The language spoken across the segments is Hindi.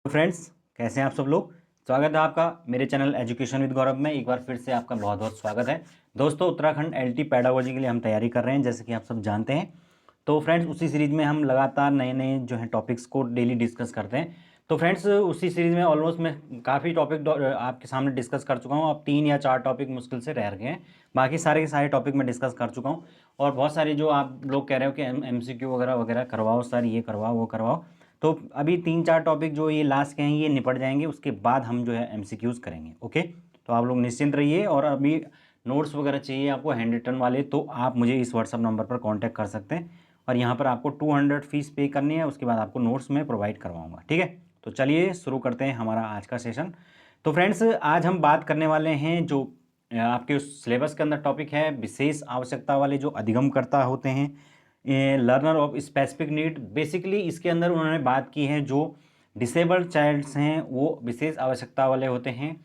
फ्रेंड्स, कैसे हैं आप सब लोग। स्वागत है आपका मेरे चैनल एजुकेशन विद गौरव में। एक बार फिर से आपका बहुत बहुत स्वागत है दोस्तों। उत्तराखंड एलटी पैडागोजी के लिए हम तैयारी कर रहे हैं, जैसे कि आप सब जानते हैं। तो फ्रेंड्स, उसी सीरीज़ में हम लगातार नए नए जो है टॉपिक्स को डेली डिस्कस करते हैं। तो फ्रेंड्स, उसी सीरीज़ में ऑलमोस्ट मैं काफ़ी टॉपिक आपके सामने डिस्कस कर चुका हूँ। अब 3 या 4 टॉपिक मुश्किल से रह गए हैं, बाकी सारे के सारे टॉपिक मैं डिस्कस कर चुका हूँ। और बहुत सारे जो आप लोग कह रहे हो कि MCQ वगैरह वगैरह करवाओ सर, ये करवाओ वो करवाओ, तो अभी 3-4 टॉपिक जो ये लास्ट के हैं ये निपट जाएंगे, उसके बाद हम जो है MCQs करेंगे। ओके, तो आप लोग निश्चिंत रहिए। और अभी नोट्स वगैरह चाहिए आपको हैंड रिटन वाले, तो आप मुझे इस व्हाट्सअप नंबर पर कांटेक्ट कर सकते हैं। और यहाँ पर आपको 200 फीस पे करनी है, उसके बाद आपको नोट्स में प्रोवाइड करवाऊँगा। ठीक है, तो चलिए शुरू करते हैं हमारा आज का सेशन। तो फ्रेंड्स, आज हम बात करने वाले हैं जो आपके सिलेबस के अंदर टॉपिक है, विशेष आवश्यकता वाले जो अधिगमकर्ता होते हैं, learner of specific need. Basically इसके अंदर उन्होंने बात की है जो डिसेबल्ड चाइल्ड्स हैं वो विशेष आवश्यकता वाले होते हैं,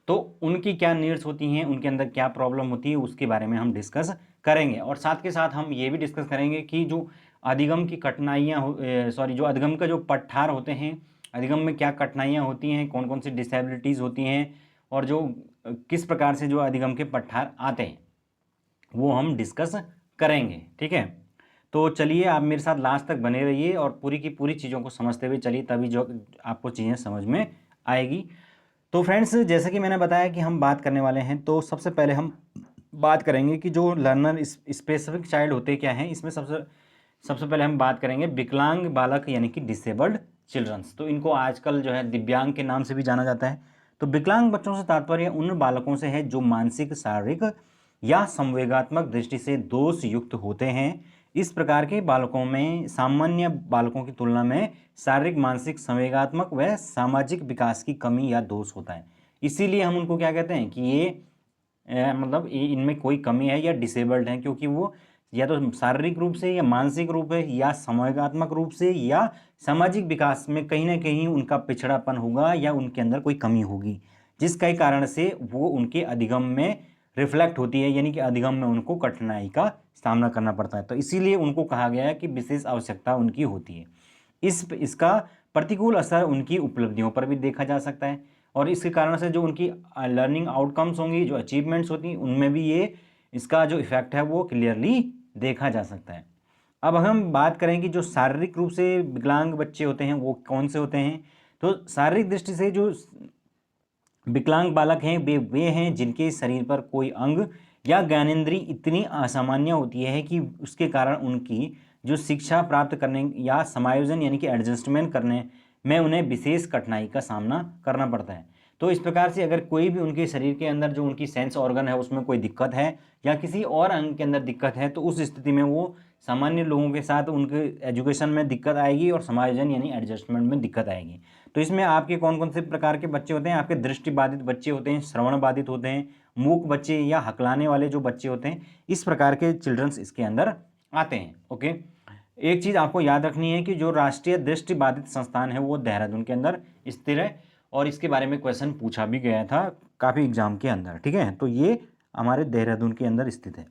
तो उनकी क्या नीड्स होती हैं, उनके अंदर क्या प्रॉब्लम होती है, उसके बारे में हम डिस्कस करेंगे। और साथ के साथ हम ये भी डिस्कस करेंगे कि जो अधिगम की कठिनाइयाँ जो अधिगम का जो पठार होते हैं, अधिगम में क्या कठिनाइयाँ होती हैं, कौन कौन सी डिसेबिलिटीज़ होती हैं, और जो किस प्रकार से जो अधिगम के पठार आते हैं वो हम डिस्कस करेंगे। ठीक है, तो चलिए आप मेरे साथ लास्ट तक बने रहिए और पूरी की पूरी चीज़ों को समझते हुए चलिए, तभी जो आपको चीज़ें समझ में आएगी। तो फ्रेंड्स, जैसे कि मैंने बताया कि हम बात करने वाले हैं, तो सबसे पहले हम बात करेंगे कि जो लर्नर स्पेसिफिक चाइल्ड होते क्या हैं। इसमें सबसे सबसे पहले हम बात करेंगे विकलांग बालक यानी कि डिसेबल्ड चिल्ड्रंस। तो इनको आजकल जो है दिव्यांग के नाम से भी जाना जाता है। तो विकलांग बच्चों से तात्पर्य उन बालकों से है जो मानसिक, शारीरिक या संवेगात्मक दृष्टि से दोष युक्त होते हैं। इस प्रकार के बालकों में सामान्य बालकों की तुलना में शारीरिक, मानसिक, संवेगात्मक व सामाजिक विकास की कमी या दोष होता है। इसीलिए हम उनको क्या कहते हैं कि ये मतलब इनमें कोई कमी है या डिसेबल्ड है, क्योंकि वो या तो शारीरिक रूप से या मानसिक रूप है या संवेगात्मक रूप से या सामाजिक विकास में कहीं ना कहीं उनका पिछड़ापन होगा या उनके अंदर कोई कमी होगी, जिसके कारण से वो उनके अधिगम में रिफ्लेक्ट होती है, यानी कि अधिगम में उनको कठिनाई का सामना करना पड़ता है। तो इसीलिए उनको कहा गया है कि विशेष आवश्यकता उनकी होती है। इसका प्रतिकूल असर उनकी उपलब्धियों पर भी देखा जा सकता है, और इसके कारण से जो उनकी लर्निंग आउटकम्स होंगी, जो अचीवमेंट्स होती हैं, उनमें भी ये इसका जो इफेक्ट है वो क्लियरली देखा जा सकता है। अब हम बात करें कि जो शारीरिक रूप से विकलांग बच्चे होते हैं वो कौन से होते हैं। तो शारीरिक दृष्टि से जो विकलांग बालक हैं वे हैं जिनके शरीर पर कोई अंग या ज्ञानेंद्री इतनी असामान्य होती है कि उसके कारण उनकी जो शिक्षा प्राप्त करने या समायोजन यानी कि एडजस्टमेंट करने में उन्हें विशेष कठिनाई का सामना करना पड़ता है। तो इस प्रकार से अगर कोई भी उनके शरीर के अंदर जो उनकी सेंस ऑर्गन है उसमें कोई दिक्कत है या किसी और अंग के अंदर दिक्कत है, तो उस स्थिति में वो सामान्य लोगों के साथ उनके एजुकेशन में दिक्कत आएगी और समायोजन यानी एडजस्टमेंट में दिक्कत आएगी। तो इसमें आपके कौन कौन से प्रकार के बच्चे होते हैं, आपके दृष्टि बाधित बच्चे होते हैं, श्रवण बाधित होते हैं, मूक बच्चे या हकलाने वाले जो बच्चे होते हैं, इस प्रकार के चिल्ड्रंस इसके अंदर आते हैं। ओके, एक चीज़ आपको याद रखनी है कि जो राष्ट्रीय दृष्टि बाधित संस्थान है वो देहरादून के अंदर स्थिर है, और इसके बारे में क्वेश्चन पूछा भी गया था काफ़ी एग्जाम के अंदर। ठीक है, तो ये हमारे देहरादून के अंदर स्थित है।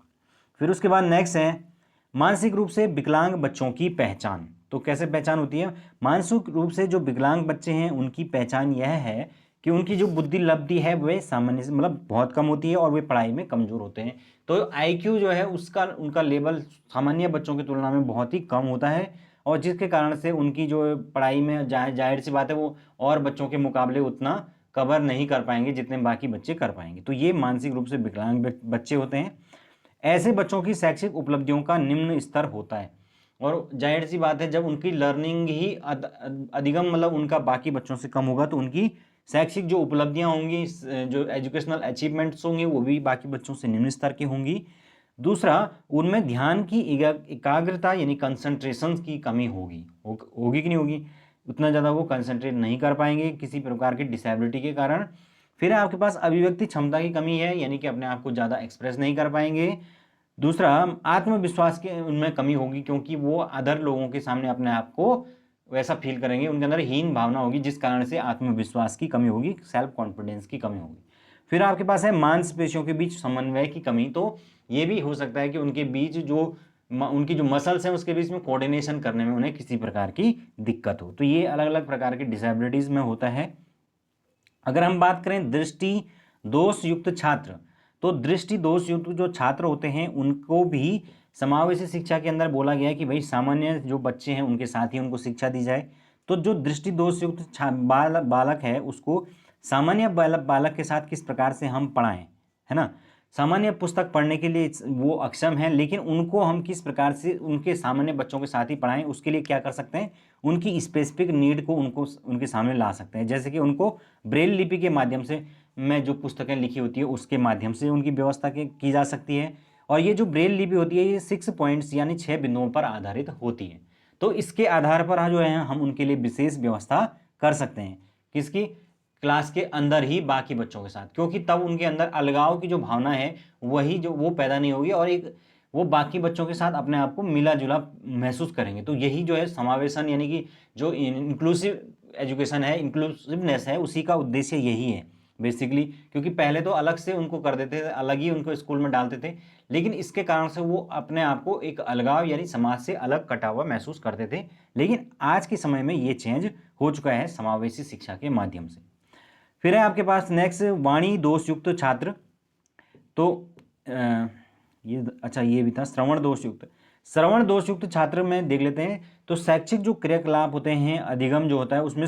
फिर उसके बाद नेक्स्ट है मानसिक रूप से विकलांग बच्चों की पहचान। तो कैसे पहचान होती है, मानसिक रूप से जो विकलांग बच्चे हैं उनकी पहचान यह है कि उनकी जो बुद्धि लब्धि है वह सामान्य से मतलब बहुत कम होती है और वे पढ़ाई में कमज़ोर होते हैं। तो IQ जो है उसका उनका लेवल सामान्य बच्चों की तुलना में बहुत ही कम होता है, और जिसके कारण से उनकी जो पढ़ाई में जाहिर सी बात है वो और बच्चों के मुकाबले उतना कवर नहीं कर पाएंगे जितने बाकी बच्चे कर पाएंगे। तो ये मानसिक रूप से विकलांग बच्चे होते हैं। ऐसे बच्चों की शैक्षिक उपलब्धियों का निम्न स्तर होता है, और जाहिर सी बात है जब उनकी लर्निंग ही अधिगम मतलब उनका बाकी बच्चों से कम होगा तो उनकी शैक्षिक जो उपलब्धियां होंगी, जो एजुकेशनल अचीवमेंट्स होंगे वो भी बाकी बच्चों से निम्न स्तर की होंगी। दूसरा, उनमें ध्यान की एकाग्रता यानी कंसंट्रेशन की कमी होगी कि नहीं होगी, उतना ज़्यादा वो कंसंट्रेट नहीं कर पाएंगे किसी प्रकार की डिसेबिलिटी के कारण। फिर आपके पास अभिव्यक्ति क्षमता की कमी है, यानी कि अपने आप को ज़्यादा एक्सप्रेस नहीं कर पाएंगे। दूसरा, आत्मविश्वास की उनमें कमी होगी, क्योंकि वो अदर लोगों के सामने अपने आप को वैसा फील करेंगे, उनके अंदर हीन भावना होगी, जिस कारण से आत्मविश्वास की कमी होगी, सेल्फ कॉन्फिडेंस की कमी होगी। फिर आपके पास है मांसपेशियों के बीच समन्वय की कमी। तो ये भी हो सकता है कि उनके बीच जो उनकी जो मसल्स हैं उसके बीच में कोऑर्डिनेशन करने में उन्हें किसी प्रकार की दिक्कत हो। तो ये अलग अलग प्रकार की डिसेबिलिटीज़ में होता है। अगर हम बात करें दृष्टि दोष युक्त छात्र, तो दृष्टि दोष युक्त जो छात्र होते हैं उनको भी समावेशी शिक्षा के अंदर बोला गया है कि भाई सामान्य जो बच्चे हैं उनके साथ ही उनको शिक्षा दी जाए। तो जो दृष्टि दोष युक्त बालक है उसको सामान्य बालक के साथ किस प्रकार से हम पढ़ाएं, है ना। सामान्य पुस्तक पढ़ने के लिए वो अक्षम है, लेकिन उनको हम किस प्रकार से उनके सामान्य बच्चों के साथ ही पढ़ाएं, उसके लिए क्या कर सकते हैं, उनकी स्पेसिफिक नीड को उनको उनके सामने ला सकते हैं। जैसे कि उनको ब्रेल लिपि के माध्यम से में जो पुस्तकें लिखी होती है उसके माध्यम से उनकी व्यवस्था की जा सकती है। और ये जो ब्रेल लिपि होती है ये 6 पॉइंट्स यानी 6 बिंदुओं पर आधारित होती है। तो इसके आधार पर जो है हम उनके लिए विशेष व्यवस्था कर सकते हैं, किसकी, क्लास के अंदर ही बाकी बच्चों के साथ, क्योंकि तब उनके अंदर अलगाव की जो भावना है वही जो वो पैदा नहीं होगी और एक वो बाकी बच्चों के साथ अपने आप को मिला जुला महसूस करेंगे। तो यही जो है समावेशन यानी कि जो इंक्लूसिव एजुकेशन है, इंक्लूसिवनेस है, उसी का उद्देश्य यही है बेसिकली। क्योंकि पहले तो अलग से उनको कर देते थे, अलग ही उनको स्कूल में डालते थे, लेकिन इसके कारण से वो अपने आप को एक अलगाव यानी समाज से अलग कटा हुआ महसूस करते थे। लेकिन आज के समय में ये चेंज हो चुका है समावेशी शिक्षा के माध्यम से। फिर है आपके पास नेक्स्ट वाणी दोष युक्त छात्र। तो ये अच्छा ये भी था श्रवण दोष युक्त। श्रवण दोष युक्त छात्र में देख लेते हैं। तो शैक्षिक जो क्रियाकलाप होते हैं, अधिगम जो होता है उसमें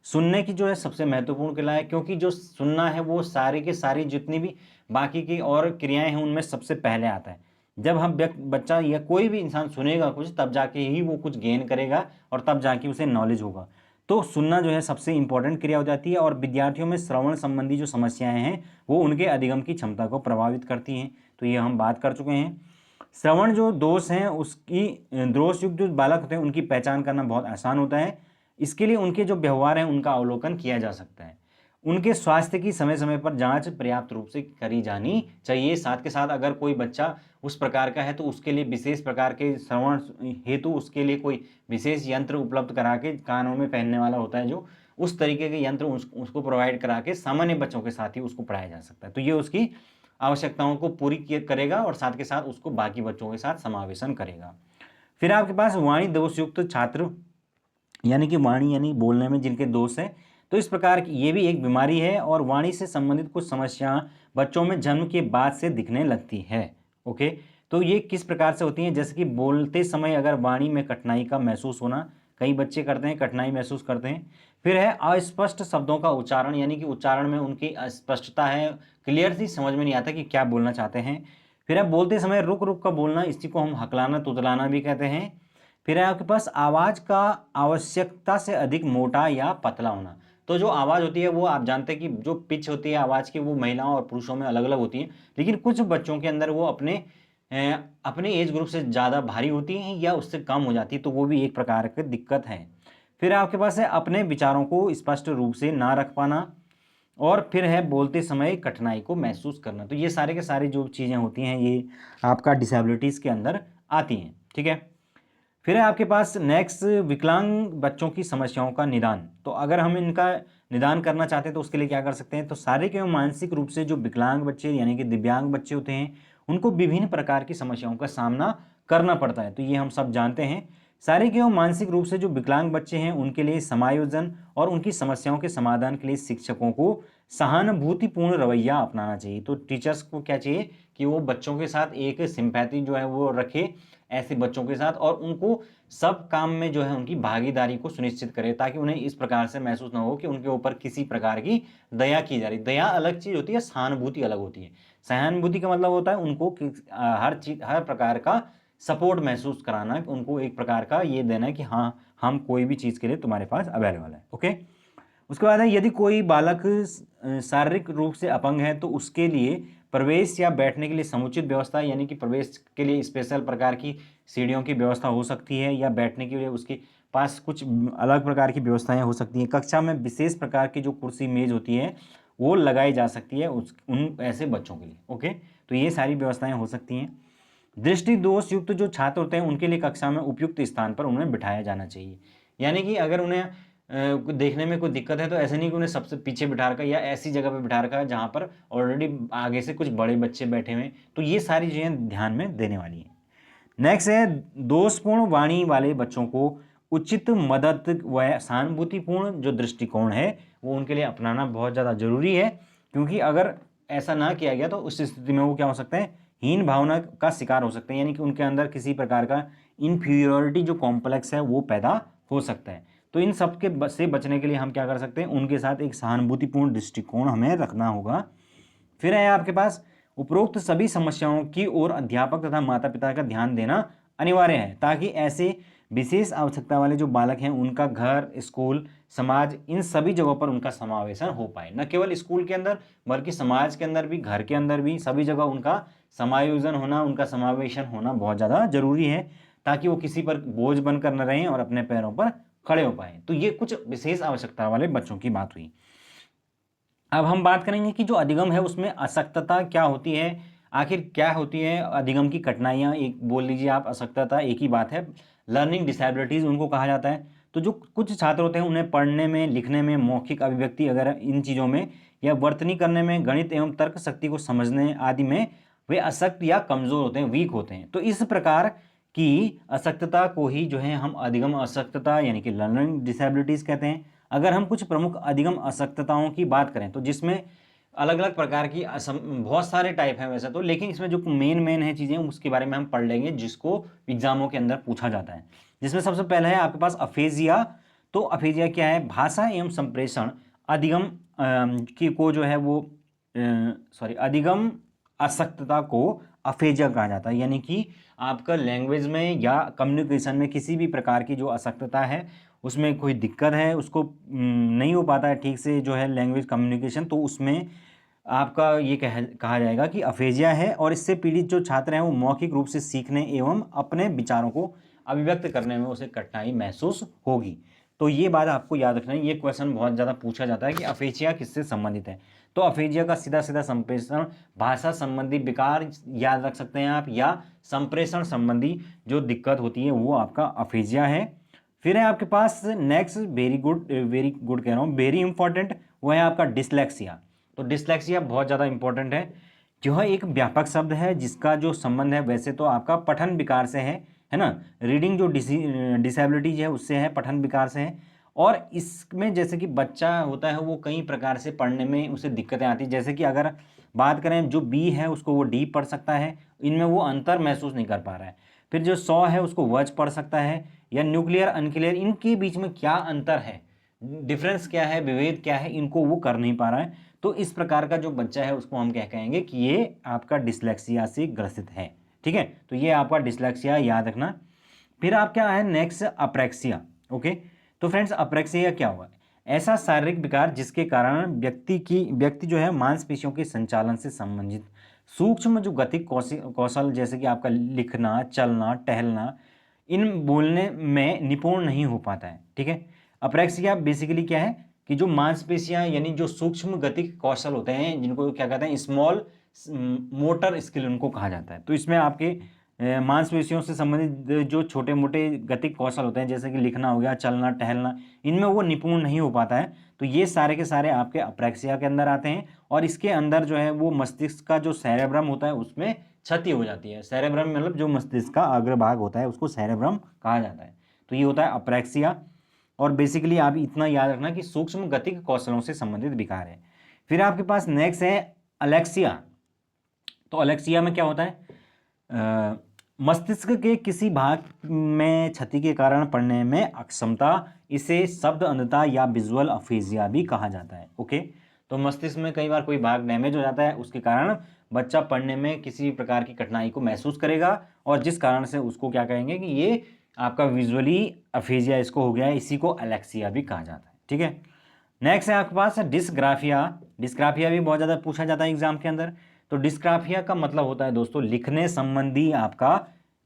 सुनने की जो है सबसे महत्वपूर्ण क्रिया है, क्योंकि जो सुनना है वो सारी के सारी जितनी भी बाकी की और क्रियाएं हैं उनमें सबसे पहले आता है। जब हम बच्चा या कोई भी इंसान सुनेगा कुछ तब जाके ही वो कुछ गेन करेगा और तब जाके उसे नॉलेज होगा। तो सुनना जो है सबसे इंपॉर्टेंट क्रिया हो जाती है और विद्यार्थियों में श्रवण संबंधी जो समस्याएं हैं वो उनके अधिगम की क्षमता को प्रभावित करती हैं। तो ये हम बात कर चुके हैं। श्रवण जो दोष हैं उसकी दोष युक्त जो बालक होते हैं उनकी पहचान करना बहुत आसान होता है। इसके लिए उनके जो व्यवहार हैं उनका अवलोकन किया जा सकता है। उनके स्वास्थ्य की समय समय पर जांच पर्याप्त रूप से करी जानी चाहिए। साथ के साथ अगर कोई बच्चा उस प्रकार का है तो उसके लिए विशेष प्रकार के श्रवण हेतु उसके लिए कोई विशेष यंत्र उपलब्ध करा के, कानों में पहनने वाला होता है जो, उस तरीके के यंत्र उसको प्रोवाइड करा के सामान्य बच्चों के साथ ही उसको पढ़ाया जा सकता है। तो ये उसकी आवश्यकताओं को पूरी करेगा और साथ के साथ उसको बाकी बच्चों के साथ समावेशन करेगा। फिर आपके पास वाणी दोष युक्त छात्र, यानी कि वाणी यानी बोलने में जिनके दोष है। तो इस प्रकार की ये भी एक बीमारी है और वाणी से संबंधित कुछ समस्या बच्चों में जन्म के बाद से दिखने लगती है। ओके, तो ये किस प्रकार से होती हैं, जैसे कि बोलते समय अगर वाणी में कठिनाई का महसूस होना, कई बच्चे करते हैं, कठिनाई महसूस करते हैं। फिर है अस्पष्ट शब्दों का उच्चारण, यानी कि उच्चारण में उनकी अस्पष्टता है, क्लियर सी समझ में नहीं आता कि क्या बोलना चाहते हैं। फिर है बोलते समय रुक रुक कर बोलना, इसी को हम हकलाना तुतलाना भी कहते हैं। फिर है आपके पास आवाज़ का आवश्यकता से अधिक मोटा या पतला होना। तो जो आवाज़ होती है वो आप जानते हैं कि जो पिच होती है आवाज़ की वो महिलाओं और पुरुषों में अलग अलग होती है, लेकिन कुछ बच्चों के अंदर वो अपने एज ग्रुप से ज़्यादा भारी होती हैं या उससे कम हो जाती है, तो वो भी एक प्रकार की दिक्कत है। फिर आपके पास है अपने विचारों को स्पष्ट रूप से ना रख पाना, और फिर है बोलते समय कठिनाई को महसूस करना। तो ये सारे के सारी जो चीज़ें होती हैं ये आपका डिसेबिलिटीज़ के अंदर आती हैं। ठीक है, फिर है आपके पास नेक्स्ट विकलांग बच्चों की समस्याओं का निदान। तो अगर हम इनका निदान करना चाहते हैं तो उसके लिए क्या कर सकते हैं, तो शारीरिक एवं मानसिक रूप से जो विकलांग बच्चे यानी कि दिव्यांग बच्चे होते हैं उनको विभिन्न प्रकार की समस्याओं का सामना करना पड़ता है। तो ये हम सब जानते हैं। शारीरिक एवं मानसिक रूप से जो विकलांग बच्चे हैं उनके लिए समायोजन और उनकी समस्याओं के समाधान के लिए शिक्षकों को सहानुभूतिपूर्ण रवैया अपनाना चाहिए। तो टीचर्स को क्या चाहिए कि वो बच्चों के साथ एक सिंपैथी जो है वो रखे ऐसे बच्चों के साथ, और उनको सब काम में जो है उनकी भागीदारी को सुनिश्चित करे, ताकि उन्हें इस प्रकार से महसूस ना हो कि उनके ऊपर किसी प्रकार की दया की जा रही। दया अलग चीज़ होती है, सहानुभूति अलग होती है। सहानुभूति का मतलब होता है उनको हर चीज हर प्रकार का सपोर्ट महसूस कराना, उनको एक प्रकार का ये देना है कि हाँ हम कोई भी चीज़ के लिए तुम्हारे पास अवेलेबल है। ओके, उसके बाद है यदि कोई बालक शारीरिक रूप से अपंग है तो उसके लिए प्रवेश या बैठने के लिए समुचित व्यवस्था, यानी कि प्रवेश के लिए स्पेशल प्रकार की सीढ़ियों की व्यवस्था हो सकती है, या बैठने के लिए उसके पास कुछ अलग प्रकार की व्यवस्थाएं हो सकती हैं। कक्षा में विशेष प्रकार की जो कुर्सी मेज होती है वो लगाई जा सकती है उन ऐसे बच्चों के लिए। ओके, तो ये सारी व्यवस्थाएं हो सकती हैं। दृष्टि दोष युक्त जो छात्र होते हैं उनके लिए कक्षा में उपयुक्त स्थान पर उन्हें बिठाया जाना चाहिए। यानी कि अगर उन्हें देखने में कोई दिक्कत है तो ऐसे नहीं कि उन्हें सबसे पीछे बिठा रखा या ऐसी जगह पे बिठा रखा है जहाँ पर ऑलरेडी आगे से कुछ बड़े बच्चे बैठे हुए हैं। तो ये सारी चीज़ें ध्यान में देने वाली हैं। नेक्स्ट है दोषपूर्ण वाणी वाले बच्चों को उचित मदद व सहानुभूतिपूर्ण जो दृष्टिकोण है वो उनके लिए अपनाना बहुत ज़्यादा जरूरी है, क्योंकि अगर ऐसा ना किया गया तो उस स्थिति में वो क्या हो सकते हैं, हीन भावना का शिकार हो सकते हैं, यानी कि उनके अंदर किसी प्रकार का इन्फीरियोरिटी जो कॉम्प्लेक्स है वो पैदा हो सकता है। तो इन सब के से बचने के लिए हम क्या कर सकते हैं, उनके साथ एक सहानुभूतिपूर्ण दृष्टिकोण हमें रखना होगा। फिर है आपके पास उपरोक्त सभी समस्याओं की ओर अध्यापक तथा माता पिता का ध्यान देना अनिवार्य है, ताकि ऐसे विशेष आवश्यकता वाले जो बालक हैं उनका घर, स्कूल, समाज, इन सभी जगहों पर उनका समावेशन हो पाए। न केवल स्कूल के अंदर बल्कि समाज के अंदर भी, घर के अंदर भी, सभी जगह उनका समायोजन होना, उनका समावेशन होना बहुत ज़्यादा जरूरी है, ताकि वो किसी पर बोझ बनकर न रहें और अपने पैरों पर खड़े हो पाए। तो ये कुछ विशेष आवश्यकता वाले बच्चों की बात हुई। अब हम बात करेंगे कि जो अधिगम है उसमें अशक्तता क्या होती है, आखिर क्या होती है अधिगम की कठिनाइयाँ, एक बोल लीजिए आप, अशक्तता एक ही बात है, लर्निंग डिसेबिलिटीज़ उनको कहा जाता है। तो जो कुछ छात्र होते हैं उन्हें पढ़ने में, लिखने में, मौखिक अभिव्यक्ति वगैरह इन चीज़ों में, या वर्तनी करने में, गणित एवं तर्क शक्ति को समझने आदि में वे अशक्त या कमज़ोर होते हैं, वीक होते हैं। तो इस प्रकार की अशक्तता को ही जो है हम अधिगम अशक्तता यानी कि लर्निंग डिसेबिलिटीज़ कहते हैं। अगर हम कुछ प्रमुख अधिगम अशक्तताओं की बात करें तो जिसमें अलग अलग प्रकार की बहुत सारे टाइप हैं वैसे तो, लेकिन इसमें जो मेन है चीज़ें उसके बारे में हम पढ़ लेंगे जिसको एग्जामों के अंदर पूछा जाता है। जिसमें सबसे पहला है आपके पास अफेजिया। तो अफेजिया क्या है, भाषा एवं संप्रेषण अधिगम की को जो है वो अधिगम अशक्तता को अफेजिया कहा जाता है, यानी कि आपका लैंग्वेज में या कम्युनिकेशन में किसी भी प्रकार की जो अशक्तता है, उसमें कोई दिक्कत है, उसको नहीं हो पाता है ठीक से जो है लैंग्वेज कम्युनिकेशन, तो उसमें आपका ये कहा जाएगा कि अफेजिया है। और इससे पीड़ित जो छात्र हैं वो मौखिक रूप से सीखने एवं अपने विचारों को अभिव्यक्त करने में उसे कठिनाई महसूस होगी। तो ये बात आपको याद रखना है, ये क्वेश्चन बहुत ज़्यादा पूछा जाता है कि अफेजिया किससे संबंधित है। तो अफेजिया का सीधा सीधा संप्रेषण भाषा संबंधी विकार याद रख सकते हैं आप, या संप्रेषण संबंधी जो दिक्कत होती है वो आपका अफेजिया है। फिर है आपके पास नेक्स्ट वेरी गुड कह रहा हूँ, वेरी इंपॉर्टेंट, वो है आपका डिसलेक्सिया। तो डिसलेक्सिया बहुत ज़्यादा इंपॉर्टेंट है। जो है एक व्यापक शब्द है जिसका जो संबंध है वैसे तो आपका पठन विकार से है ना, रीडिंग जो डिसेबिलिटीज है उससे है, पठन विकार से है। और इसमें जैसे कि बच्चा होता है वो कई प्रकार से पढ़ने में उसे दिक्कतें आती हैं, जैसे कि अगर बात करें जो बी है उसको वो डी पढ़ सकता है, इनमें वो अंतर महसूस नहीं कर पा रहा है। फिर जो सौ है उसको वज पढ़ सकता है, या न्यूक्लियर अनक्लियर, इनके बीच में क्या अंतर है, डिफरेंस क्या है, विभेद क्या है, इनको वो कर नहीं पा रहा है। तो इस प्रकार का जो बच्चा है उसको हम क्या कहेंगे कि ये आपका डिसलेक्सिया से ग्रसित है। ठीक है, तो ये आपका डिसलेक्सिया याद रखना। फिर आप क्या है नेक्स्ट अप्रेक्सिया। ओके, तो फ्रेंड्स अप्रेक्सिया क्या हुआ, ऐसा शारीरिक विकार जिसके कारण व्यक्ति जो है मांसपेशियों के संचालन से संबंधित सूक्ष्म जो गतिक कौशल जैसे कि आपका लिखना, चलना, टहलना, इन बोलने में निपुण नहीं हो पाता है। ठीक है, अप्रेक्सिया बेसिकली क्या है कि जो मांसपेशियां यानी जो सूक्ष्म गतिक कौशल होते हैं जिनको क्या कहते हैं स्मॉल मोटर स्किल उनको कहा जाता है। तो इसमें आपके मांसपेशियों से संबंधित जो छोटे मोटे गतिक कौशल होते हैं जैसे कि लिखना हो गया, चलना, टहलना, इनमें वो निपुण नहीं हो पाता है। तो ये सारे के सारे आपके अप्रेक्सिया के अंदर आते हैं। और इसके अंदर जो है वो मस्तिष्क का जो सेरेब्रम होता है उसमें क्षति हो जाती है। सेरेब्रम मतलब जो मस्तिष्क का अग्रभाग होता है उसको सेरेब्रम कहा जाता है। तो ये होता है अप्रेक्सिया। और बेसिकली आप इतना याद रखना कि सूक्ष्म गतिक कौशलों से संबंधित विकार है। फिर आपके पास नेक्स्ट है अलेक्सिया। तो अलेक्सिया में क्या होता है, मस्तिष्क के किसी भाग में क्षति के कारण पढ़ने में अक्षमता, इसे शब्द अंधता या विजुअल अफेजिया भी कहा जाता है। ओके, तो मस्तिष्क में कई बार कोई भाग डैमेज हो जाता है, उसके कारण बच्चा पढ़ने में किसी प्रकार की कठिनाई को महसूस करेगा, और जिस कारण से उसको क्या कहेंगे कि ये आपका विजुअली अफेजिया इसको हो गया है, इसी को अलेक्सिया भी कहा जाता है। ठीक है, नेक्स्ट है आपके पास डिस्ग्राफिया। डिस्ग्राफिया भी बहुत ज़्यादा पूछा जाता है एग्जाम के अंदर। तो डिस्ग्राफिया का मतलब होता है दोस्तों लिखने संबंधी आपका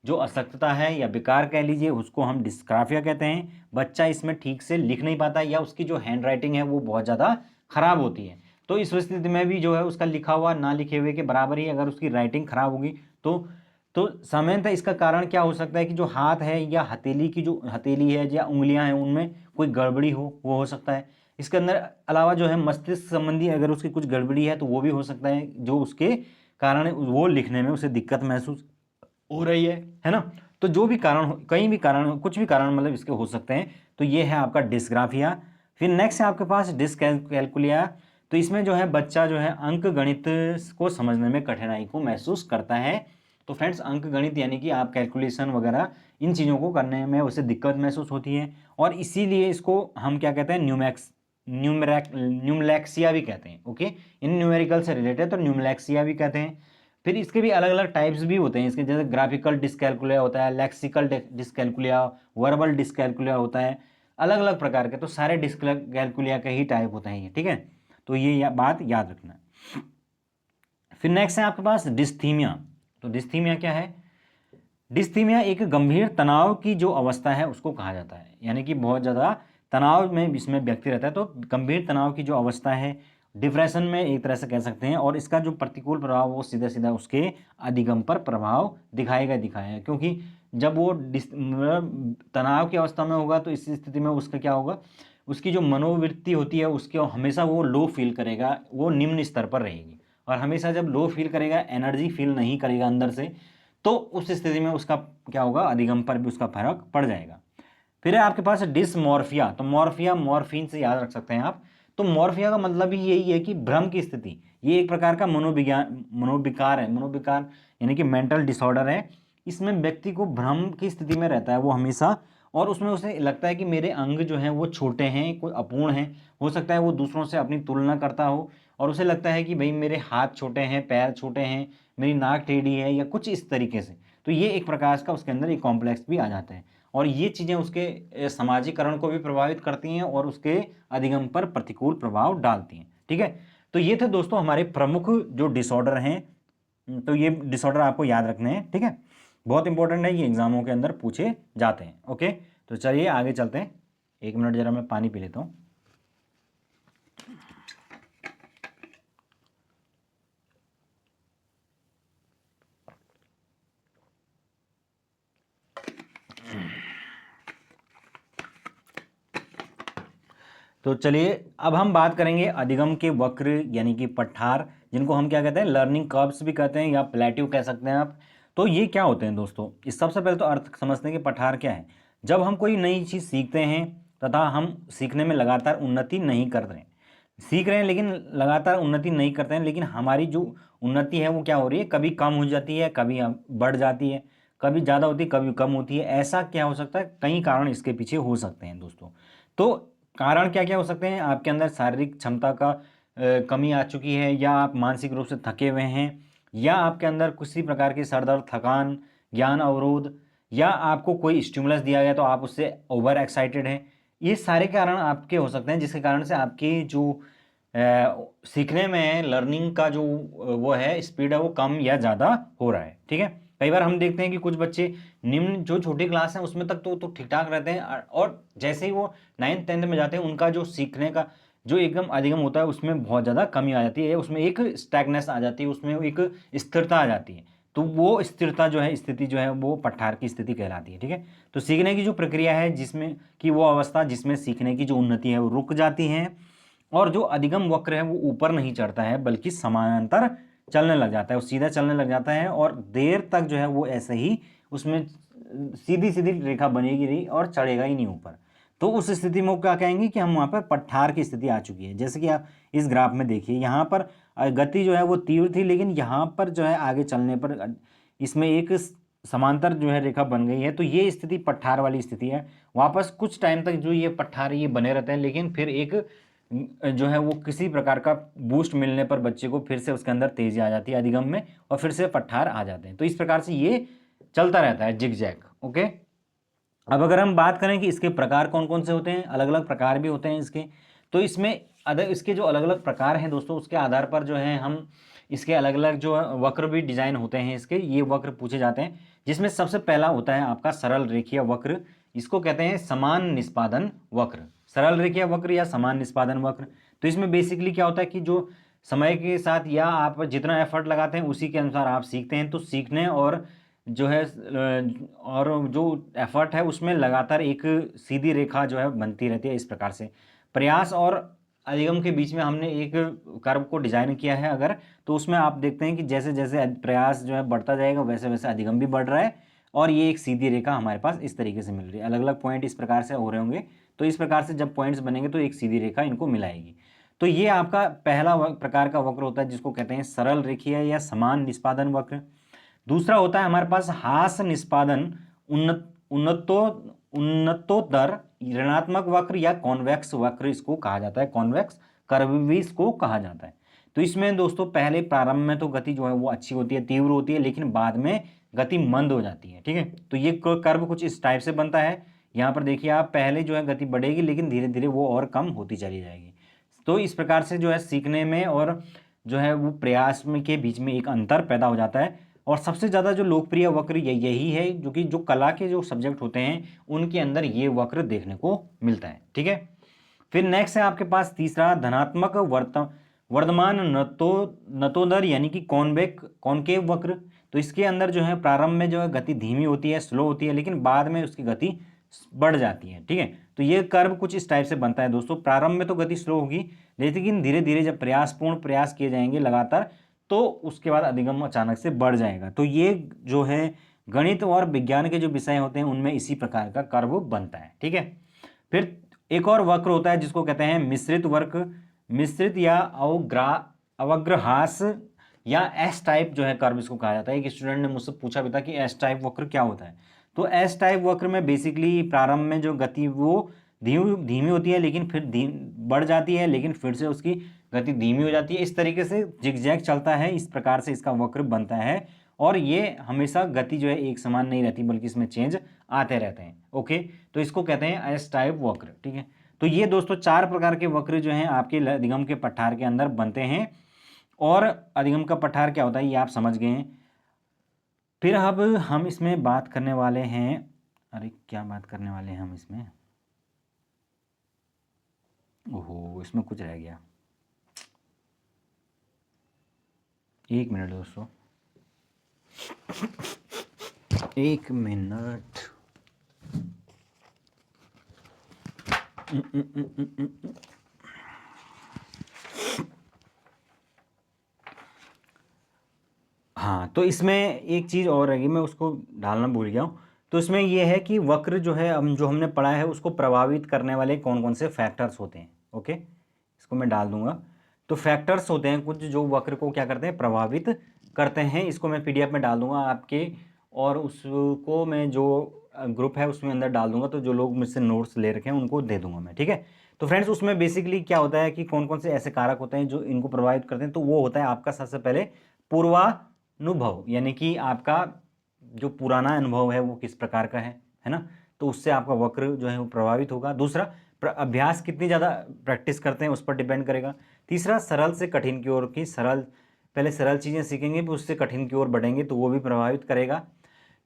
जो अशक्तता है या विकार कह लीजिए, उसको हम डिस्ग्राफिया कहते हैं। बच्चा इसमें ठीक से लिख नहीं पाता या उसकी जो हैंड राइटिंग है वो बहुत ज़्यादा खराब होती है। तो इस स्थिति में भी जो है उसका लिखा हुआ ना लिखे हुए के बराबर ही अगर उसकी राइटिंग खराब होगी तो सामान्यतः इसका कारण क्या हो सकता है कि जो हाथ है या हथेली की जो हथेली है या उंगलियां हैं उनमें कोई गड़बड़ी वो हो सकता है। इसके अंदर अलावा जो है मस्तिष्क संबंधी अगर उसकी कुछ गड़बड़ी है तो वो भी हो सकता है, जो उसके कारण वो लिखने में उसे दिक्कत महसूस हो रही है ना। तो जो भी कारण कहीं भी कारण, कुछ भी कारण मतलब इसके हो सकते हैं। तो ये है आपका डिस्ग्राफिया। फिर नेक्स्ट है आपके पास डिसकैलकुलिया। तो इसमें जो है बच्चा जो है अंक गणित को समझने में कठिनाई को महसूस करता है। तो फ्रेंड्स, अंक गणित यानी कि आप कैलकुलेशन वगैरह इन चीज़ों को करने में उसे दिक्कत महसूस होती है, और इसीलिए इसको हम क्या कहते हैं, न्यूमलैक्सिया भी कहते हैं। ओके, इन न्यूमेरिकल से रिलेटेड तो न्यूमलैक्सिया भी कहते हैं। फिर इसके भी अलग अलग टाइप्स भी होते हैं इसके, जैसे ग्राफिकल डिसकैलकुलिया होता है, लेक्सिकल डिसकैलकुलिया, वर्बल डिसकैलकुलिया होता है, अलग अलग प्रकार के। तो सारे डिसकैलकुलिया के ही टाइप होते हैं ये, ठीक है। तो ये बात याद रखना। फिर नेक्स्ट है आपके पास डिस्थीमिया। तो डिस्थीमिया क्या है? डिस्थीमिया एक गंभीर तनाव की जो अवस्था है उसको कहा जाता है, यानी कि बहुत ज़्यादा तनाव में इसमें व्यक्ति रहता है। तो गंभीर तनाव की जो अवस्था है, डिप्रेशन में एक तरह से कह सकते हैं, और इसका जो प्रतिकूल प्रभाव वो सीधा सीधा उसके अधिगम पर प्रभाव दिखाएगा, क्योंकि जब वो मतलब तनाव की अवस्था में होगा तो इस स्थिति में उसका क्या होगा, उसकी जो मनोवृत्ति होती है उसके हमेशा वो लो फील करेगा, वो निम्न स्तर पर रहेगी। और हमेशा जब लो फील करेगा, एनर्जी फील नहीं करेगा अंदर से, तो उस स्थिति में उसका क्या होगा, अधिगम पर भी उसका फर्क पड़ जाएगा। फिर है आपके पास डिसमॉर्फिया। तो मॉर्फिया मॉर्फिन से याद रख सकते हैं आप। तो मॉर्फिया का मतलब ही यही है कि भ्रम की स्थिति। ये एक प्रकार का मनोविकार है। मनोविकार यानी कि मेंटल डिसऑर्डर है। इसमें व्यक्ति को भ्रम की स्थिति में रहता है वो हमेशा, और उसमें उसे लगता है कि मेरे अंग जो हैं वो छोटे हैं, कोई अपूर्ण हैं। हो सकता है वो दूसरों से अपनी तुलना करता हो, और उसे लगता है कि भाई मेरे हाथ छोटे हैं, पैर छोटे हैं, मेरी नाक टेढ़ी है, या कुछ इस तरीके से। तो ये एक प्रकार का उसके अंदर एक कॉम्प्लेक्स भी आ जाता है, और ये चीज़ें उसके सामाजिकरण को भी प्रभावित करती हैं और उसके अधिगम पर प्रतिकूल प्रभाव डालती हैं, ठीक है। तो ये थे दोस्तों हमारे प्रमुख जो डिसऑर्डर हैं। तो ये डिसऑर्डर आपको याद रखने हैं, ठीक है। बहुत इंपॉर्टेंट है, ये एग्जामों के अंदर पूछे जाते हैं। ओके, तो चलिए आगे चलते हैं। 1 मिनट जरा मैं पानी पी लेता हूँ। तो चलिए अब हम बात करेंगे अधिगम के वक्र यानी कि पठार, जिनको हम क्या कहते हैं, लर्निंग कर्व्स भी कहते हैं या प्लेट्यू कह सकते हैं आप। तो ये क्या होते हैं दोस्तों, इस सबसे पहले तो अर्थ समझते हैं कि पठार क्या है। जब हम कोई नई चीज़ सीखते हैं तथा हम सीखने में लगातार उन्नति नहीं कर रहे हैं, सीख रहे हैं लेकिन लगातार उन्नति नहीं करते हैं, लेकिन हमारी जो उन्नति है वो क्या हो रही है, कभी कम हो जाती है, कभी बढ़ जाती है, कभी ज़्यादा होती है, कभी कम होती है। ऐसा क्या हो सकता है, कई कारण इसके पीछे हो सकते हैं दोस्तों। तो कारण क्या क्या हो सकते हैं, आपके अंदर शारीरिक क्षमता का कमी आ चुकी है, या आप मानसिक रूप से थके हुए हैं, या आपके अंदर किसी प्रकार की सर दर्द, थकान, ज्ञान अवरोध, या आपको कोई स्टिमुलस दिया गया तो आप उससे ओवर एक्साइटेड हैं। ये सारे कारण आपके हो सकते हैं जिसके कारण से आपकी जो सीखने में लर्निंग का जो वो है स्पीड है वो कम या ज़्यादा हो रहा है, ठीक है। कई बार हम देखते हैं कि कुछ बच्चे निम्न जो छोटी क्लास है उसमें तक तो ठीक ठाक रहते हैं, और जैसे ही वो 9th 10th में जाते हैं उनका जो सीखने का जो एकदम अधिगम होता है उसमें बहुत ज़्यादा कमी आ जाती है, उसमें एक स्टैगनेस आ जाती है, उसमें एक स्थिरता आ जाती है। तो वो स्थिरता जो है, स्थिति जो है, वो पठार की स्थिति कहलाती है, ठीक है। तो सीखने की जो प्रक्रिया है जिसमें कि वो अवस्था जिसमें सीखने की जो उन्नति है वो रुक जाती है, और जो अधिगम वक्र है वो ऊपर नहीं चढ़ता है बल्कि समानांतर चलने लग जाता है, वो सीधा चलने लग जाता है, और देर तक जो है वो ऐसे ही उसमें सीधी सीधी रेखा बनेगी नहीं और चढ़ेगा ही नहीं ऊपर। तो उस स्थिति में वो क्या कहेंगे कि हम वहाँ पर पठार की स्थिति आ चुकी है। जैसे कि आप इस ग्राफ में देखिए, यहाँ पर गति जो है वो तीव्र थी, लेकिन यहाँ पर जो है आगे चलने पर इसमें एक समांतर जो है रेखा बन गई है। तो ये स्थिति पठार वाली स्थिति है। वापस कुछ टाइम तक जो ये पठार ये बने रहते हैं, लेकिन फिर एक जो है वो किसी प्रकार का बूस्ट मिलने पर बच्चे को फिर से उसके अंदर तेजी आ जाती है अधिगम में, और फिर से पठार आ जाते हैं। तो इस प्रकार से ये चलता रहता है जिग जैग। ओके, अब अगर हम बात करें कि इसके प्रकार कौन कौन से होते हैं, अलग अलग प्रकार भी होते हैं इसके। तो इसमें इसके जो अलग अलग प्रकार हैं दोस्तों, उसके आधार पर जो है हम इसके अलग अलग जो वक्र भी डिजाइन होते हैं इसके, ये वक्र पूछे जाते हैं। जिसमें सबसे पहला होता है आपका सरल रेखीय वक्र। इसको कहते हैं समान निष्पादन वक्र, सरल रेखीय वक्र या समान निष्पादन वक्र। तो इसमें बेसिकली क्या होता है कि जो समय के साथ या आप जितना एफर्ट लगाते हैं उसी के अनुसार आप सीखते हैं। तो सीखने और जो है और जो एफर्ट है उसमें लगातार एक सीधी रेखा जो है बनती रहती है। इस प्रकार से प्रयास और अधिगम के बीच में हमने एक कर्व को डिजाइन किया है अगर, तो उसमें आप देखते हैं कि जैसे जैसे प्रयास जो है बढ़ता जाएगा वैसे वैसे अधिगम भी बढ़ रहा है, और ये एक सीधी रेखा हमारे पास इस तरीके से मिल रही है। अलग अलग पॉइंट इस प्रकार से हो रहे होंगे, तो इस प्रकार से जब पॉइंट्स बनेंगे तो एक सीधी रेखा इनको मिलाएगी। तो ये आपका पहला प्रकार का वक्र होता है जिसको कहते हैं सरल रेखीय या समान निष्पादन वक्र। दूसरा होता है हमारे पास हास निष्पादन उन्नतोत्तर ऋणात्मक वक्र या कॉन्वेक्स वक्र इसको कहा जाता है, कॉन्वेक्स कर्व भी इसको कहा जाता है। तो इसमें दोस्तों पहले प्रारंभ में तो गति जो है वो अच्छी होती है, तीव्र होती है, लेकिन बाद में गति मंद हो जाती है। ठीक है, तो ये कर्व कुछ इस टाइप से बनता है। यहाँ पर देखिए आप, पहले जो है गति बढ़ेगी लेकिन धीरे धीरे वो और कम होती चली जाएगी। तो इस प्रकार से जो है सीखने में और जो है वो प्रयास में के बीच में एक अंतर पैदा हो जाता है। और सबसे ज़्यादा जो लोकप्रिय वक्र यही है, जो कि जो कला के जो सब्जेक्ट होते हैं उनके अंदर ये वक्र देखने को मिलता है। ठीक है, फिर नेक्स्ट है आपके पास तीसरा धनात्मक वर्धमान नतोदर यानी कि कॉनकेव वक्र। तो इसके अंदर जो है प्रारंभ में जो है गति धीमी होती है, स्लो होती है, लेकिन बाद में उसकी गति बढ़ जाती है। ठीक है, तो ये कर्व कुछ इस टाइप से बनता है दोस्तों। प्रारंभ में तो गति स्लो होगी, लेकिन धीरे धीरे जब प्रयासपूर्ण प्रयास किए जाएंगे लगातार, तो उसके बाद अधिगम अचानक से बढ़ जाएगा। तो ये जो है गणित और विज्ञान के जो विषय होते हैं उनमें इसी प्रकार का कर्व बनता है। ठीक है, फिर एक और वक्र होता है जिसको कहते हैं मिश्रित वक्र, मिश्रित या अवग्रहास या एस टाइप जो है कर्व इसको कहा जाता है। एक स्टूडेंट ने मुझसे पूछा भी था कि एस टाइप वक्र क्या होता है। तो एस टाइप वक्र में बेसिकली प्रारंभ में जो गति वो धीमी होती है, लेकिन फिर बढ़ जाती है, लेकिन फिर से उसकी गति धीमी हो जाती है। इस तरीके से जिगजैग चलता है, इस प्रकार से इसका वक्र बनता है। और ये हमेशा गति जो है एक समान नहीं रहती, बल्कि इसमें चेंज आते रहते हैं। ओके, तो इसको कहते हैं एस टाइप वक्र। ठीक है, तो ये दोस्तों 4 प्रकार के वक्र जो हैं आपके अधिगम के पठार के अंदर बनते हैं। और अधिगम का पठार क्या होता है ये आप समझ गए हैं। फिर अब हम इसमें बात करने वाले हैं, अरे क्या बात करने वाले हैं हम इसमें, ओहो इसमें कुछ रह गया, एक मिनट दोस्तों, एक मिनट। हाँ, तो इसमें एक चीज़ और रहेगी, मैं उसको डालना भूल गया हूँ। तो इसमें यह है कि वक्र जो है हम जो हमने पढ़ा है उसको प्रभावित करने वाले कौन कौन से फैक्टर्स होते हैं। ओके, इसको मैं डाल दूंगा। तो फैक्टर्स होते हैं कुछ जो वक्र को क्या करते हैं, प्रभावित करते हैं। इसको मैं PDF में डाल दूंगा आपके, और उसको मैं जो ग्रुप है उसमें अंदर डाल दूंगा। तो जो लोग मुझसे नोट्स ले रखे हैं उनको दे दूंगा मैं। ठीक है, तो फ्रेंड्स उसमें बेसिकली क्या होता है कि कौन कौन से ऐसे कारक होते हैं जो इनको प्रभावित करते हैं। तो वो होता है आपका सबसे पहले पूर्वानुभव, यानी कि आपका जो पुराना अनुभव है वो किस प्रकार का है ना, तो उससे आपका वक्र जो है वो प्रभावित होगा। दूसरा, अभ्यास कितनी ज़्यादा प्रैक्टिस करते हैं उस पर डिपेंड करेगा। तीसरा, सरल से कठिन की ओर की पहले सरल चीज़ें सीखेंगे फिर उससे कठिन की ओर बढ़ेंगे, तो वो भी प्रभावित करेगा।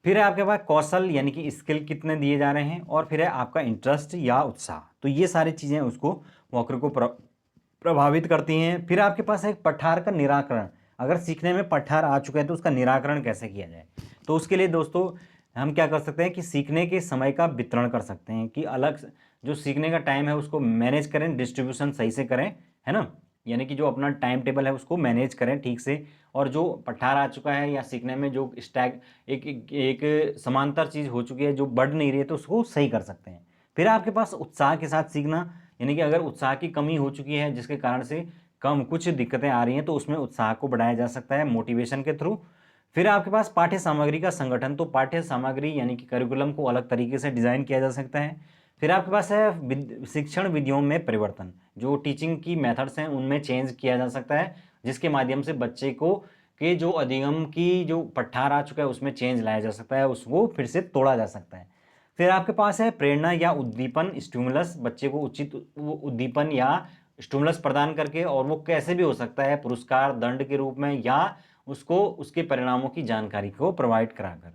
फिर है आपके पास कौशल यानी कि स्किल कितने दिए जा रहे हैं, और फिर है आपका इंटरेस्ट या उत्साह। तो ये सारी चीज़ें उसको वक्र को प्रभावित करती हैं। फिर आपके पास है पठार का निराकरण, अगर सीखने में पठार आ चुका है तो उसका निराकरण कैसे किया जाए। तो उसके लिए दोस्तों हम क्या कर सकते हैं कि सीखने के समय का वितरण कर सकते हैं, कि अलग जो सीखने का टाइम है उसको मैनेज करें, डिस्ट्रीब्यूशन सही से करें, है ना, यानी कि जो अपना टाइम टेबल है उसको मैनेज करें ठीक से। और जो पठार आ चुका है या सीखने में जो एक समांतर चीज़ हो चुकी है जो बढ़ नहीं रही है, तो उसको सही कर सकते हैं। फिर आपके पास उत्साह के साथ सीखना, यानी कि अगर उत्साह की कमी हो चुकी है जिसके कारण से कुछ दिक्कतें आ रही हैं, तो उसमें उत्साह को बढ़ाया जा सकता है मोटिवेशन के थ्रू। फिर आपके पास पाठ्य सामग्री का संगठन, तो पाठ्य सामग्री यानी कि करिकुलम को अलग तरीके से डिज़ाइन किया जा सकता है। फिर आपके पास है शिक्षण विधियों में परिवर्तन, जो टीचिंग की मेथड्स हैं उनमें चेंज किया जा सकता है, जिसके माध्यम से बच्चे को के जो अधिगम की जो पठार आ चुका है उसमें चेंज लाया जा सकता है, उसको फिर से तोड़ा जा सकता है। फिर आपके पास है प्रेरणा या उद्दीपन स्टिमुलस, बच्चे को उचित उद्दीपन या स्टिमुलस प्रदान करके, और वो कैसे भी हो सकता है, पुरस्कार दंड के रूप में, या उसको उसके परिणामों की जानकारी को प्रोवाइड कराकर।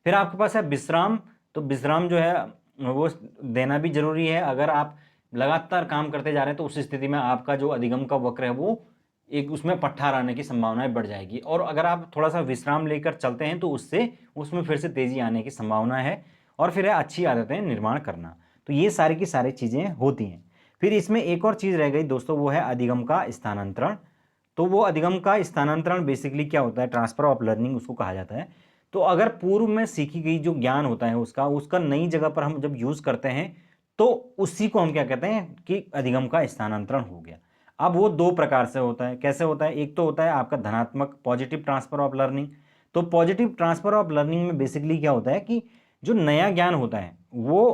फिर आपके पास है विश्राम, तो विश्राम जो है वो देना भी जरूरी है। अगर आप लगातार काम करते जा रहे हैं तो उस स्थिति में आपका जो अधिगम का वक्र है वो एक उसमें पठार आने की संभावनाएं बढ़ जाएगी। और अगर आप थोड़ा सा विश्राम लेकर चलते हैं तो उससे उसमें फिर से तेजी आने की संभावना है। और फिर है अच्छी आदतें निर्माण करना। तो ये सारी की सारी चीज़ें होती हैं। फिर इसमें एक और चीज़ रह गई दोस्तों, वो है अधिगम का स्थानांतरण। तो वो अधिगम का स्थानांतरण बेसिकली क्या होता है, ट्रांसफर ऑफ लर्निंग उसको कहा जाता है। तो अगर पूर्व में सीखी गई जो ज्ञान होता है उसका उसका नई जगह पर हम जब यूज़ करते हैं तो उसी को हम क्या कहते हैं कि अधिगम का स्थानांतरण हो गया। अब वो दो प्रकार से होता है, कैसे होता है, एक तो होता है आपका धनात्मक पॉजिटिव ट्रांसफर ऑफ लर्निंग। तो पॉजिटिव ट्रांसफर ऑफ लर्निंग में बेसिकली क्या होता है कि जो नया ज्ञान होता है वो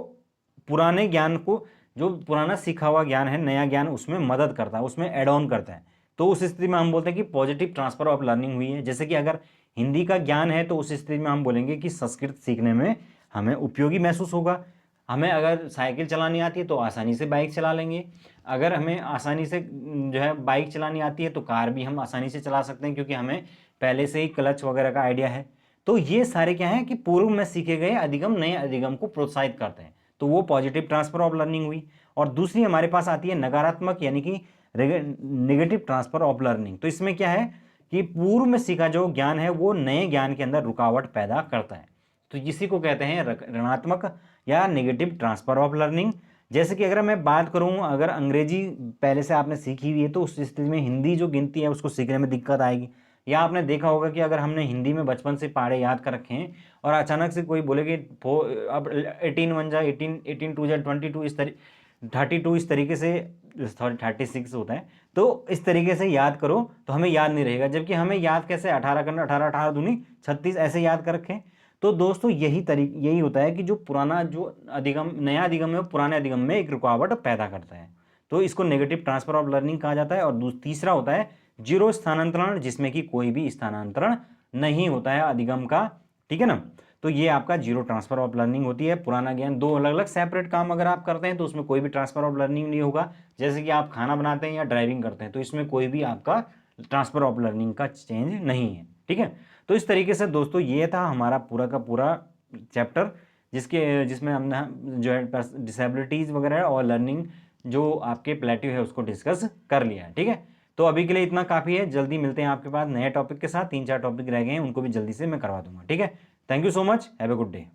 पुराने ज्ञान को, जो पुराना सीखा हुआ ज्ञान है, नया ज्ञान उसमें मदद करता है, उसमें एड ऑन करता है। तो उस स्थिति में हम बोलते हैं कि पॉजिटिव ट्रांसफर ऑफ लर्निंग हुई है। जैसे कि अगर हिंदी का ज्ञान है तो उस स्थिति में हम बोलेंगे कि संस्कृत सीखने में हमें उपयोगी महसूस होगा। हमें अगर साइकिल चलानी आती है तो आसानी से बाइक चला लेंगे। अगर हमें आसानी से जो है बाइक चलानी आती है तो कार भी हम आसानी से चला सकते हैं, क्योंकि हमें पहले से ही क्लच वगैरह का आइडिया है। तो ये सारे क्या है कि पूर्व में सीखे गए अधिगम नए अधिगम को प्रोत्साहित करते हैं। तो वो पॉजिटिव ट्रांसफर ऑफ लर्निंग हुई। और दूसरी हमारे पास आती है नकारात्मक यानी कि नेगेटिव ट्रांसफर ऑफ लर्निंग। तो इसमें क्या है कि पूर्व में सीखा जो ज्ञान है वो नए ज्ञान के अंदर रुकावट पैदा करता है। तो इसी को कहते हैं ऋणात्मक या नेगेटिव ट्रांसफर ऑफ लर्निंग। जैसे कि अगर मैं बात करूं, अगर अंग्रेजी पहले से आपने सीखी हुई है तो उस स्थिति में हिंदी जो गिनती है उसको सीखने में दिक्कत आएगी। या आपने देखा होगा कि अगर हमने हिंदी में बचपन से पहाड़े याद कर रखे हैं और अचानक से कोई बोले कि अब 18 वन जा 18, 18 टू जा 22, इस तरीके 32 इस तरीके से, सॉरी 36 होता है, तो इस तरीके से याद करो तो हमें याद नहीं रहेगा। जबकि हमें याद कैसे 18 करना, 18 18 दूनी 36 ऐसे याद कर रखें। तो दोस्तों यही होता है कि जो पुराना जो अधिगम नया अधिगम है वो पुराने अधिगम में एक रुकावट पैदा करता है। तो इसको नेगेटिव ट्रांसफर ऑफ लर्निंग कहा जाता है। और तीसरा होता है जीरो स्थानांतरण, जिसमें कि कोई भी स्थानांतरण नहीं होता है अधिगम का, ठीक है ना। तो ये आपका जीरो ट्रांसफर ऑफ लर्निंग होती है। पुराना ज्ञान, दो अलग अलग सेपरेट काम अगर आप करते हैं तो उसमें कोई भी ट्रांसफर ऑफ लर्निंग नहीं होगा। जैसे कि आप खाना बनाते हैं या ड्राइविंग करते हैं तो इसमें कोई भी आपका ट्रांसफर ऑफ लर्निंग का चेंज नहीं है, ठीक है। तो इस तरीके से दोस्तों ये था हमारा पूरा का पूरा चैप्टर, जिसमें हमने जो है डिसेबिलिटीज़ वगैरह और लर्निंग जो आपके प्लेटिव है उसको डिस्कस कर लिया है, ठीक है। तो अभी के लिए इतना काफ़ी है। जल्दी मिलते हैं आपके पास नए टॉपिक के साथ। 3-4 टॉपिक रह गए हैं, उनको भी जल्दी से मैं करवा दूंगा, ठीक है। Thank you so much, have a good day.